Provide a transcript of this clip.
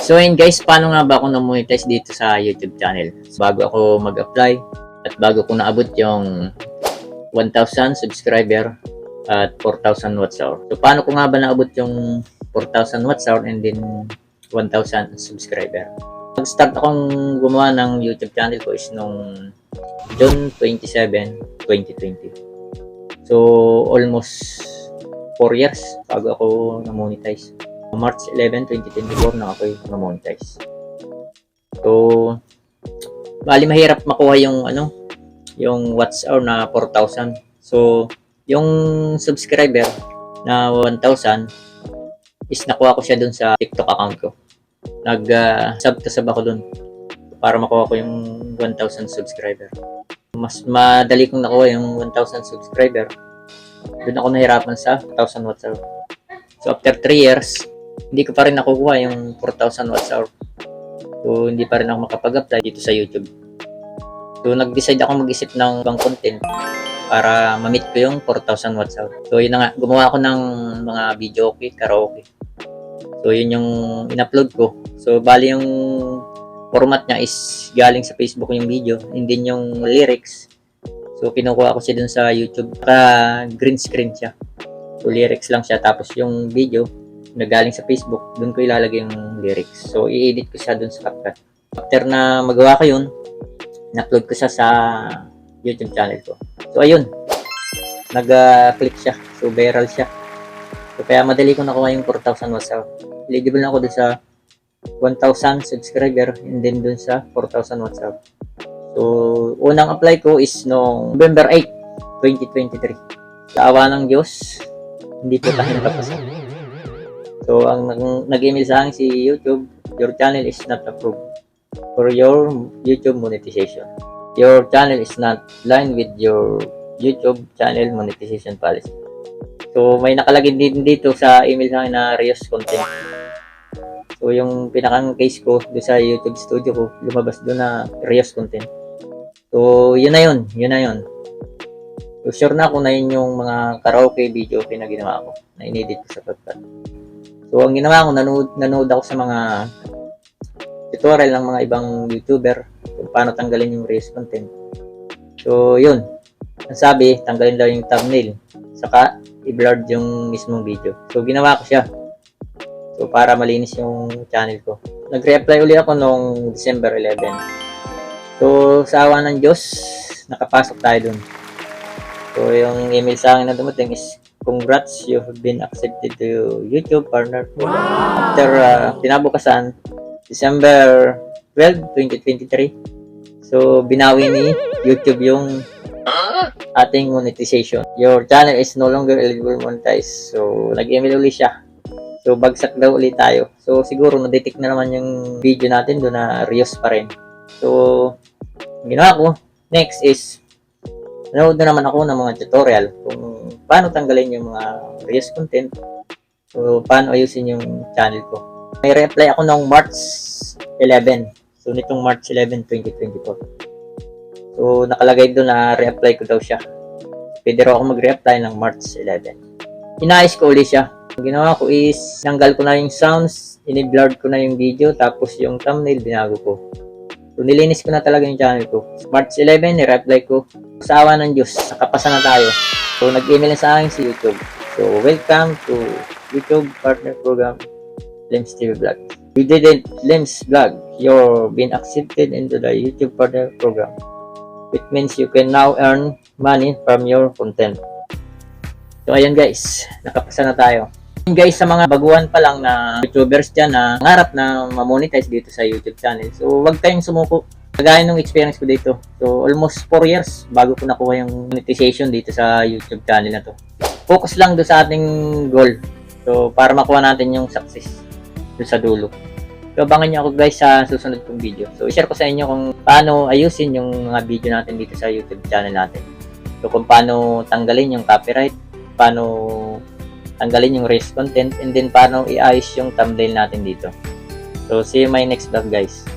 So ayun guys, paano nga ba ako na-monetize dito sa YouTube channel? Bago ako mag-apply at bago ko naabot yung 1,000 subscriber at 4,000 watts hour. So paano ko nga ba naabot yung 4,000 watts hour and then 1,000 subscriber? Nag-start akong gumawa ng YouTube channel ko is nung June 27, 2020. So almost 4 years bago ako na-monetize. March 11, 2024 na ako na-monetize. So, bali mahirap makuha yung yung watts hour na 4,000. So, yung subscriber na 1,000 is nakuha ko siya dun sa TikTok account ko. Nag-sub ako dun para makuha ko yung 1,000 subscriber. Mas madali kong nakuha yung 1,000 subscriber. Dun ako nahirapan sa 1,000 watts hour. So, after 3 years, hindi ko pa rin nakukuha yung 4,000 watts hour. So, hindi pa rin ako makapag-apply dito sa YouTube. So, nag-decide ako mag-isip ng ibang content para ma-meet ko yung 4,000 watts hour. So, yun na nga. Gumawa ako ng mga video karaoke. So, yun yung in-upload ko. So, bali yung format niya is galing sa Facebook yung video and then yung lyrics. So, kinukuha ko siya dun sa YouTube. Green screen siya. So, lyrics lang siya. Tapos yung video na galing sa Facebook, dun ko ilalagay yung lyrics. So, i-edit ko siya dun sa CapCut. After na magawa ko yun, na-upload ko siya sa YouTube channel ko. So, ayun. Nag-click siya. So, viral siya. So, kaya madali ko nakuha yung 4,000 watts hour. Eligible na ako dun sa 1,000 subscriber and then dun sa 4,000 watts hour. So, unang apply ko is no November 8, 2023. Sa awa ng Diyos, hindi po tayo nakapasan. So, ang nag-email sa akin si YouTube, your channel is not approved for your YouTube monetization. Your channel is not aligned with your YouTube channel monetization policy. So, may nakalagay din dito sa email sa akin na reuse content. So, yung pinakang case ko doon sa YouTube studio ko, lumabas doon na reuse content. So, yun na yun. So, sure na ako na yun yung mga karaoke video na ginawa ko, na inedit ko sa CapCut. So, ang ginawa ko, nanood ako sa mga tutorial ng mga ibang YouTuber kung paano tanggalin yung reuse content. So, yun. Ang sabi, tanggalin daw yung thumbnail. Saka, i-blur yung mismong video. So, ginawa ko siya. So, para malinis yung channel ko. Nag-reapply uli ako noong December 11. So, sa awa ng Diyos, nakapasok tayo dun. So, yung email sa akin na dumating is, congrats, you have been accepted to YouTube Partner Program. Wow! After kinabukasan, December 12, 2023. So, binawi ni YouTube yung ating monetization. Your channel is no longer eligible monetize. So, nag-email ulit siya. So, bagsak daw ulit tayo. So, siguro na-detect na naman yung video natin doon na reuse pa rin. So, ginawa ko, next is, nanood na naman ako ng mga tutorial kung paano tanggalin yung mga reuse content. So, paano ayusin yung channel ko. May re-apply ako noong March 11. So, nitong March 11, 2024. So, nakalagay doon na re-apply ko daw siya. Pwede raw ako mag-re-apply ng March 11. Inayos ko ulit siya. Ang ginawa ko is, tanggal ko na yung sounds, ini-blurred ko na yung video, tapos yung thumbnail, binago ko. So, nilinis ko na talaga yung channel ko. March 11, ni-reply ko. Sa awa ng Diyos, nakapasa na tayo. So, nag-email na sa akin si YouTube. So, welcome to YouTube Partner Program, Lems TV Vlog. You didn't Lems Vlog. You're been accepted into the YouTube Partner Program. It means you can now earn money from your content. So, ayun guys, nakapasa na tayo. Guys, sa mga baguhan pa lang na YouTubers dyan na nangarap na ma-monetize dito sa YouTube channel. So, wag kayong sumuko. Kagaya nung experience ko dito. So, almost 4 years bago ko nakuha yung monetization dito sa YouTube channel na to. Focus lang doon sa ating goal. So, para makuha natin yung success doon sa dulo. So, abangan nyo ako guys sa susunod kong video. So, i-share ko sa inyo kung paano ayusin yung mga video natin dito sa YouTube channel natin. So, kung paano tanggalin yung copyright, paano tanggalin yung reuse content, and then paano i-ayos yung thumbnail natin dito. So, see you in my next vlog guys.